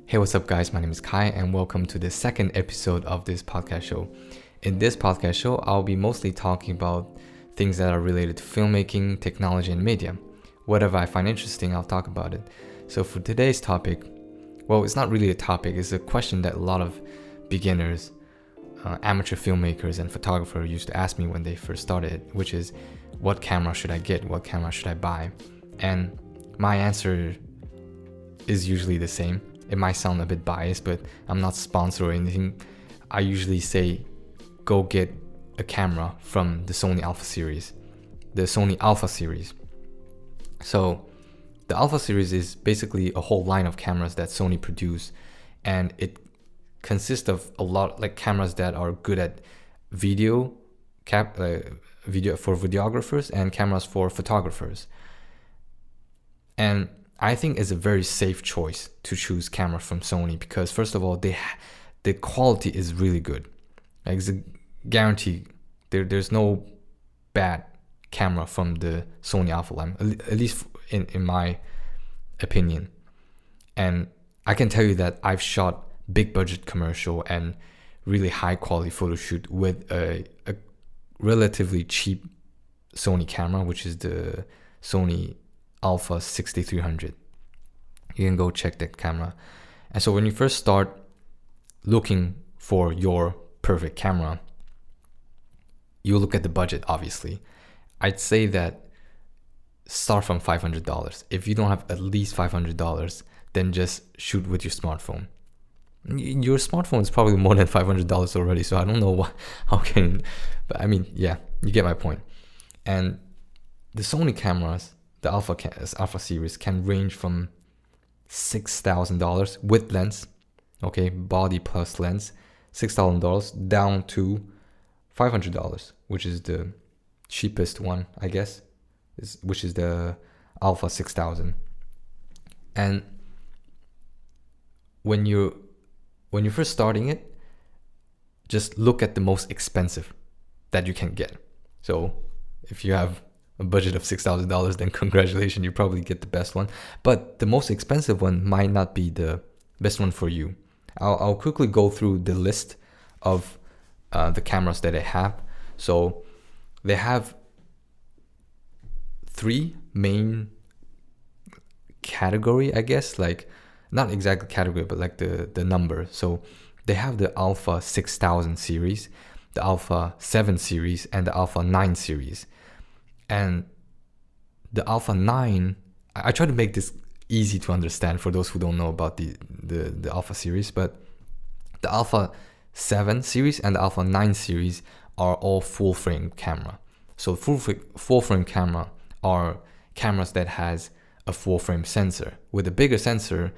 Hey, what's up, guys? My name is Kai, and welcome to the second episode of this podcast show. In this podcast show, I'll be mostly talking about things that are related to filmmaking, technology, and media. Whatever I find interesting, I'll talk about it. So for today's topic, well, it's not really a topic, it's a question that a lot of beginners, amateur filmmakers, and photographers used to ask me when they first started, which is, what camera should I get? What camera should I buy? And my answer is usually the same. It might sound a bit biased, but I'm not sponsored or anything. I usually say, go get a camera from the Sony Alpha series. The Sony Alpha series. So the Alpha series is basically a whole line of cameras that Sony produce, and it consists of a lot like cameras that are good at video for videographers and cameras for photographers. And I think it's a very safe choice to choose camera from Sony because, first of all, the quality is really good. Like, it's a guarantee. There's no bad camera from the Sony Alpha line, at least in my opinion. And I can tell you that I've shot big budget commercial and really high quality photo shoot with a relatively cheap Sony camera, which is the Sony Alpha 6300. You can go check that camera. And so when you first start looking for your perfect camera, you look at the budget, obviously. I'd say that start from $500. If you don't have at least $500, then just shoot with your smartphone. Your smartphone is probably more than $500 already, so I don't know but I mean, yeah, you get my point. And the Sony cameras, the Alpha series, can range from $6,000 with lens, okay, body plus lens, $6,000 down to $500, which is the cheapest one, I guess, which is the Alpha 6000. And when you're first starting it, just look at the most expensive that you can get. So if you have a budget of $6,000, then congratulations, you probably get the best one. But the most expensive one might not be the best one for you. I'll quickly go through the list of the cameras that they have. So they have three main category, I guess, like not exactly category, but like the number. So they have the Alpha 6000 series, the Alpha 7 series, and the Alpha 9 series. And the Alpha 9, I try to make this easy to understand for those who don't know about the Alpha series, but the Alpha 7 series and the Alpha 9 series are all full frame camera. So full frame camera are cameras that has a full frame sensor. With a bigger sensor,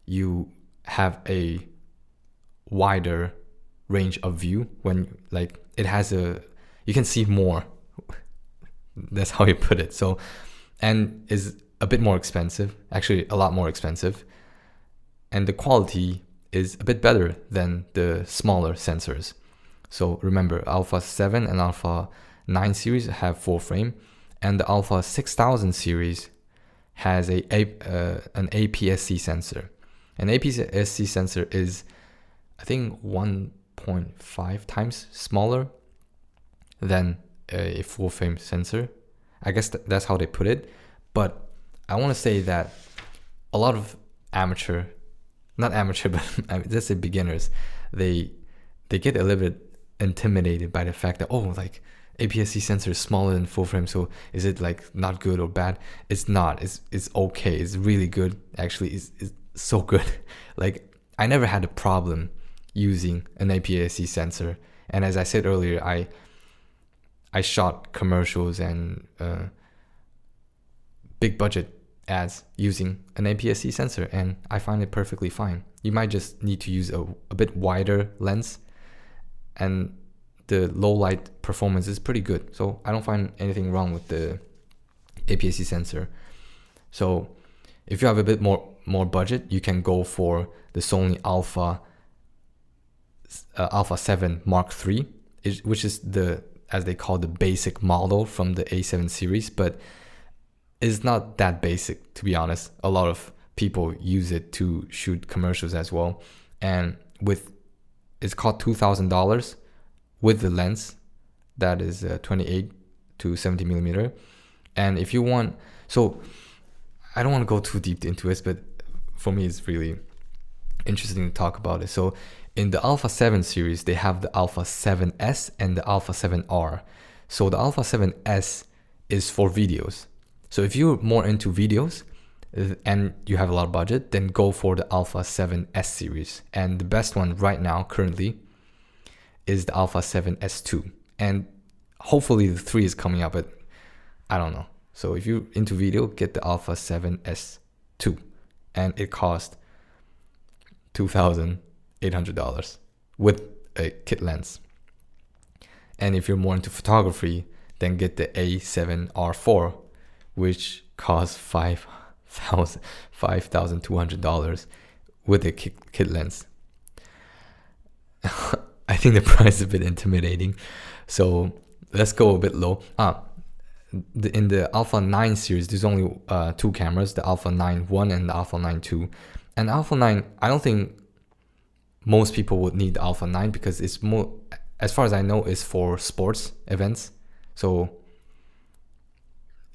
you have a wider range of view when like it has you can see more. That's how you put it. So, and is a bit more expensive, actually a lot more expensive. And the quality is a bit better than the smaller sensors. So remember, Alpha 7 and Alpha 9 series have full frame, and the Alpha 6000 series has an APS-C sensor. An APS-C sensor is, I think, 1.5 times smaller than a full frame sensor. I guess that's how they put it. But I want to say that a lot of not amateur, but let's say beginners, they get a little bit intimidated by the fact that, oh, like APS-C sensor is smaller than full frame, so is it like not good or bad? It's not. It's okay. It's really good. Actually, it's so good. Like, I never had a problem using an APS-C sensor. And as I said earlier, I shot commercials and big budget ads using an APS-C sensor, and I find it perfectly fine. You might just need to use a bit wider lens, and the low light performance is pretty good. So I don't find anything wrong with the APS-C sensor. So if you have a bit more budget, you can go for the Sony Alpha 7 Mark III, which is as they call the basic model from the A7 series, but it's not that basic, to be honest. A lot of people use it to shoot commercials as well. And it's called $2,000 with the lens that is 28 to 70 millimeter. And if you want, so I don't want to go too deep into it, but for me it's really interesting to talk about it. So in the Alpha 7 series, they have the Alpha 7S and the Alpha 7R. So the Alpha 7S is for videos. So if you're more into videos and you have a lot of budget, then go for the Alpha 7S series. And the best one right now, currently, is the Alpha 7S2. And hopefully the 3 is coming up, but I don't know. So if you're into video, get the Alpha 7S2. And it costs $2,800 with a kit lens. And if you're more into photography, then get the A7R4, which costs $5,200 with a kit lens. I think the price is a bit intimidating, so let's go a bit low. In the Alpha 9 series, there's only 2 cameras, the Alpha 9-1 and the Alpha 9-2. And Alpha 9, I don't think most people would need the Alpha 9 because it's more, as far as I know, is for sports events. So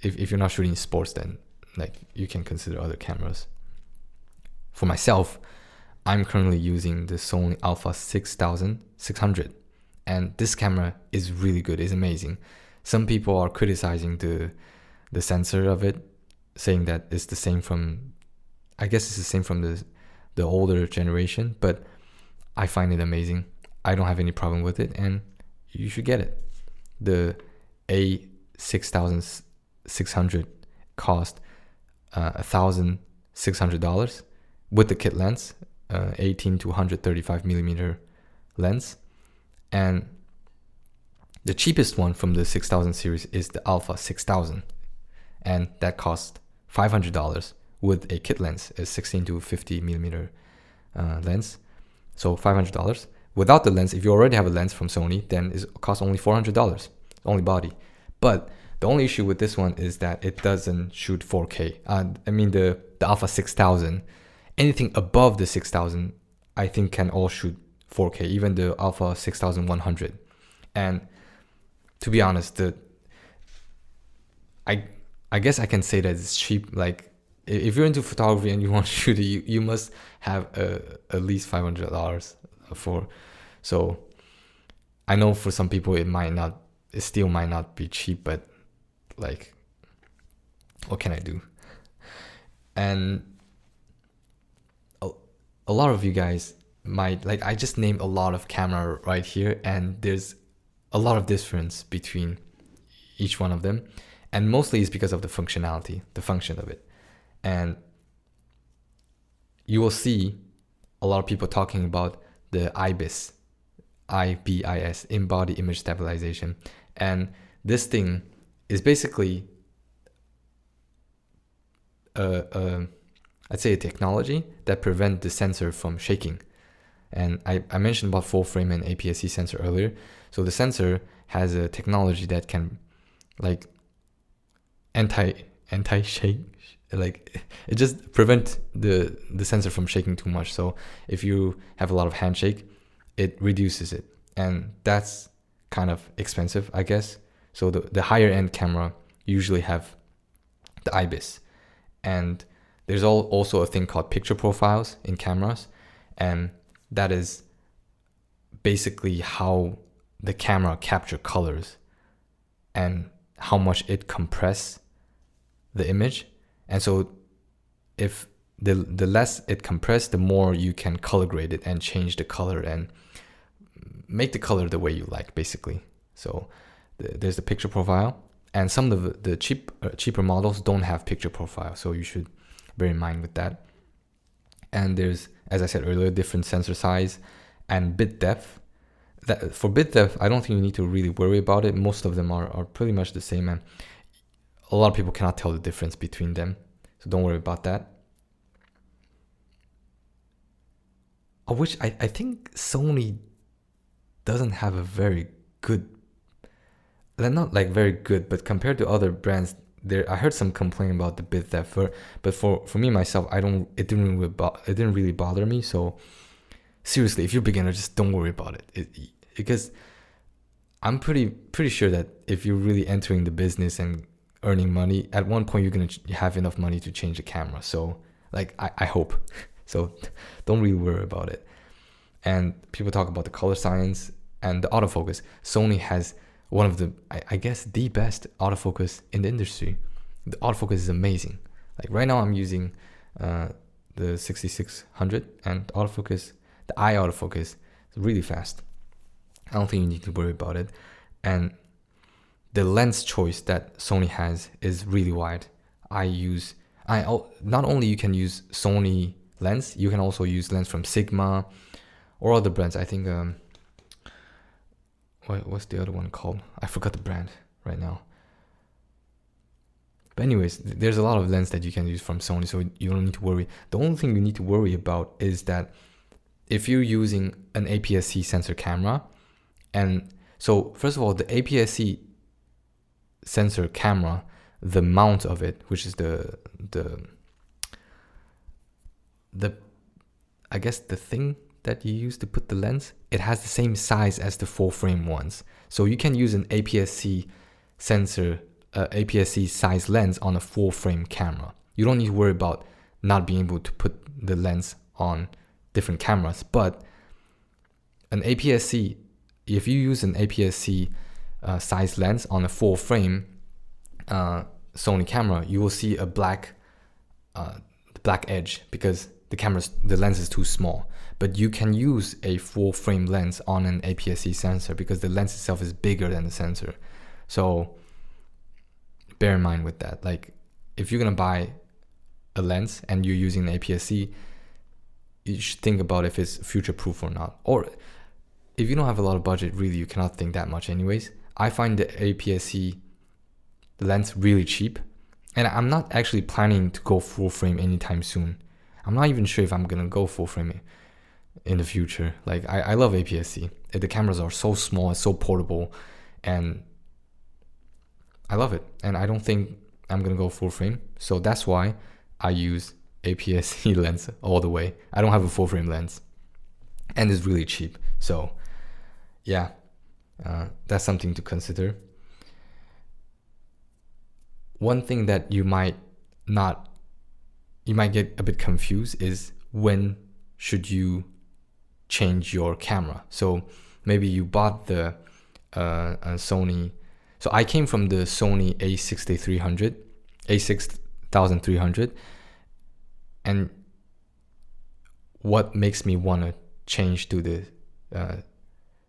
if you're not shooting sports, then like you can consider other cameras. For myself, I'm currently using the Sony Alpha 6600, and this camera is really good. It's amazing. Some people are criticizing the sensor of it, saying that it's the same from, I guess it's the same from the older generation, but I find it amazing. I don't have any problem with it, and you should get it. The A6600 cost $1,600 with the kit lens, 18 to 135 millimeter lens. And the cheapest one from the 6000 series is the Alpha 6000, and that costs $500 with a kit lens, a 16 to 50 millimeter lens. So $500. Without the lens, if you already have a lens from Sony, then it costs only $400, only body. But the only issue with this one is that it doesn't shoot 4K. I mean the Alpha 6000, anything above the 6000, I think can all shoot 4K, even the Alpha 6100. And to be honest, I guess I can say that it's cheap. Like if you're into photography and you want to shoot it, you must have at least $500 for. So I know for some people it still might not be cheap, but like, what can I do? And a lot of you guys might, like, I just named a lot of camera right here, and there's a lot of difference between each one of them, and mostly it's because of the functionality, the function of it. And you will see a lot of people talking about the IBIS, in-body image stabilization. And this thing is basically I'd say a technology that prevents the sensor from shaking. And I mentioned about full frame and APS-C sensor earlier. So the sensor has a technology that can like anti-shake, like it just prevent the sensor from shaking too much. So if you have a lot of handshake, it reduces it, and that's kind of expensive, I guess. So the higher end camera usually have the IBIS, and there's also a thing called picture profiles in cameras, and that is basically how the camera capture colors and how much it compress the image. And so if the less it compress, the more you can color grade it and change the color and make the color the way you like, basically. So there's the picture profile, and some of the cheaper models don't have picture profile, so you should bear in mind with that. And there's, as I said earlier, different sensor size and bit depth. For bit depth, I don't think you need to really worry about it. Most of them are pretty much the same, and a lot of people cannot tell the difference between them, so don't worry about that. I think Sony doesn't have a very good, not like very good, but compared to other brands, I heard some complaint about the bit depth, but for me myself, it didn't really bother me. So seriously, if you're a beginner, just don't worry about it, because I'm pretty sure that if you're really entering the business and earning money, at one point you're gonna have enough money to change the camera. So like I hope. So don't really worry about it. And people talk about the color science and the autofocus. Sony has one of the, I guess, the best autofocus in the industry. The autofocus is amazing. Like right now I'm using the 6600, and autofocus, the eye autofocus is really fast. I don't think you need to worry about it. And the lens choice that Sony has is really wide. Not only you can use Sony lens, you can also use lens from Sigma or other brands. I think what's the other one called? I forgot the brand right now. But anyways, there's a lot of lens that you can use from Sony, so you don't need to worry. The only thing you need to worry about is that if you're using an APS-C sensor camera, and so first of all, the APS-C sensor camera, the mount of it, which is the I guess the thing that you use to put the lens, it has the same size as the full frame ones. So you can use an APS-C sensor, APS-C size lens on a full frame camera. You don't need to worry about not being able to put the lens on different cameras. But an APS-C, if you use an APS-C size lens on a full frame Sony camera, you will see a black edge because the lens is too small. But you can use a full frame lens on an APS-C sensor because the lens itself is bigger than the sensor. So bear in mind with that. Like if you're gonna buy a lens and you're using an APS-C, you should think about if it's future proof or not. Or if you don't have a lot of budget, really you cannot think that much anyways. I find the APS-C lens really cheap, and I'm not actually planning to go full frame anytime soon. I'm not even sure if I'm gonna go full frame in the future. Like I love APS-C. The cameras are so small and so portable, and I love it. And I don't think I'm gonna go full frame, so that's why I use APS-C lens all the way. I don't have a full frame lens, and it's really cheap. So yeah, that's something to consider. One thing that you might get a bit confused is when should you change your camera. So maybe you bought the Sony. So I came from the Sony A6300, and what makes me want to change to the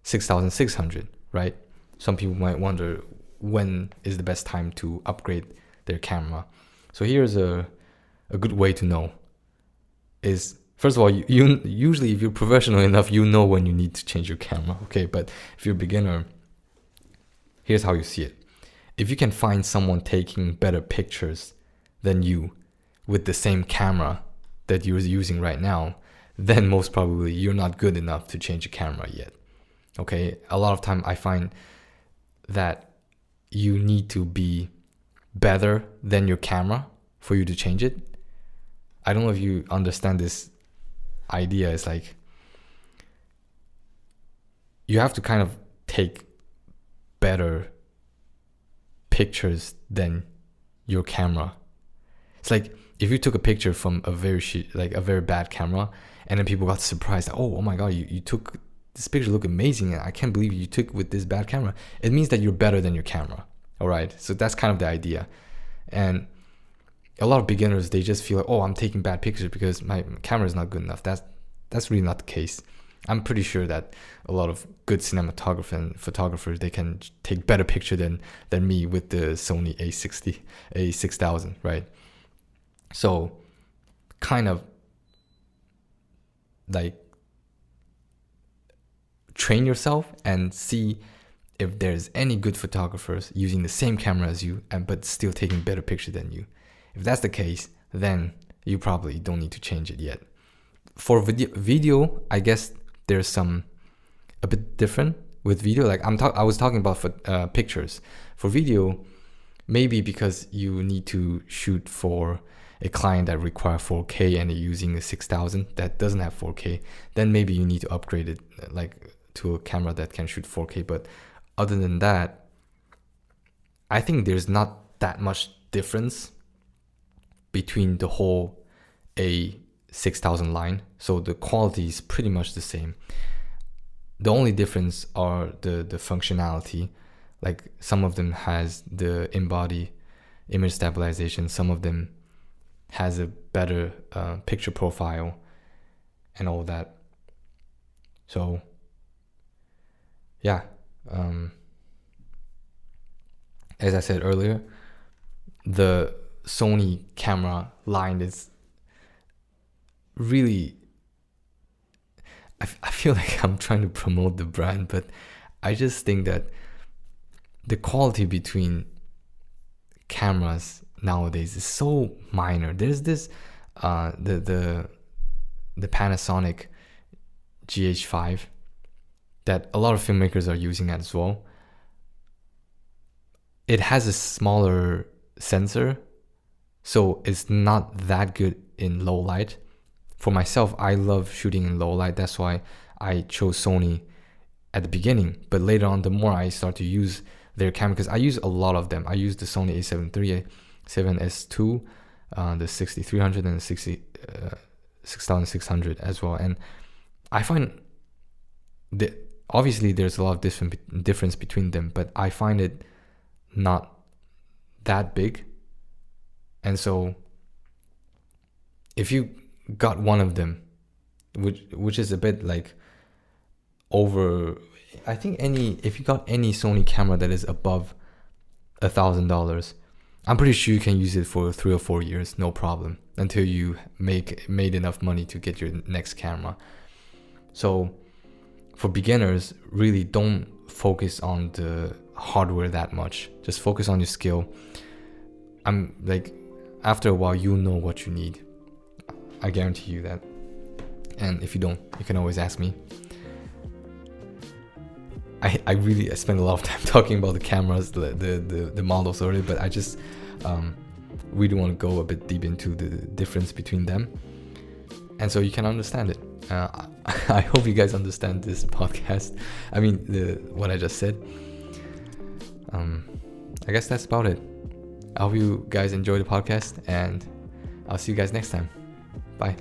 6600, right? Some people might wonder when is the best time to upgrade their camera. So here's a good way to know is, first of all, you usually if you're professional enough, you know when you need to change your camera, okay? But if you're a beginner, here's how you see it. If you can find someone taking better pictures than you with the same camera that you're using right now, then most probably you're not good enough to change a camera yet. Okay, a lot of time I find that you need to be better than your camera for you to change it. I don't know if you understand this idea. It's like you have to kind of take better pictures than your camera. It's like if you took a picture from a very bad camera, and then people got surprised, oh my god, you took this picture, look amazing, and I can't believe you took with this bad camera. It means that you're better than your camera. All right, so that's kind of the idea. And a lot of beginners, they just feel like, oh, I'm taking bad pictures because my camera is not good enough. That's really not the case. I'm pretty sure that a lot of good cinematographers and photographers, they can take better picture than me with the Sony A6000, right? So kind of like train yourself and see if there's any good photographers using the same camera as you but still taking better picture than you. If that's the case, then you probably don't need to change it yet. For video, I guess there's a bit different with video. Like I was talking about for pictures. For video, Maybe because you need to shoot for a client that require 4K and you're using a 6000 that doesn't have 4K, then maybe you need to upgrade it like to a camera that can shoot 4K. But other than that, I think there's not that much difference between the whole A6000 line. So the quality is pretty much the same. The only difference are the functionality. Like some of them has the in-body image stabilization, some of them has a better picture profile and all that. So yeah, as I said earlier, the Sony camera line is really, I feel like I'm trying to promote the brand, but I just think that the quality between cameras nowadays is so minor. There's this the Panasonic GH5 that a lot of filmmakers are using as well. It has a smaller sensor, so it's not that good in low light. For myself, I love shooting in low light. That's why I chose Sony at the beginning. But later on, the more I start to use their camera, because I use a lot of them. I use the Sony a7 III, a7S2, the 6300 and the 6600 as well. And I find that obviously there's a lot of difference between them, but I find it not that big. And so if you got one of them, which is a bit like over, I think if you got any Sony camera that is above $1,000, I'm pretty sure you can use it for 3 or 4 years, no problem, until you made enough money to get your next camera. So for beginners, really don't focus on the hardware that much. Just focus on your skill. I'm like, after a while, you'll know what you need. I guarantee you that. And if you don't, you can always ask me. I really spent a lot of time talking about the cameras, the models already, but I just really want to go a bit deep into the difference between them, and so you can understand it. I hope you guys understand this podcast. I mean, what I just said. I guess that's about it. I hope you guys enjoy the podcast, and I'll see you guys next time. Bye.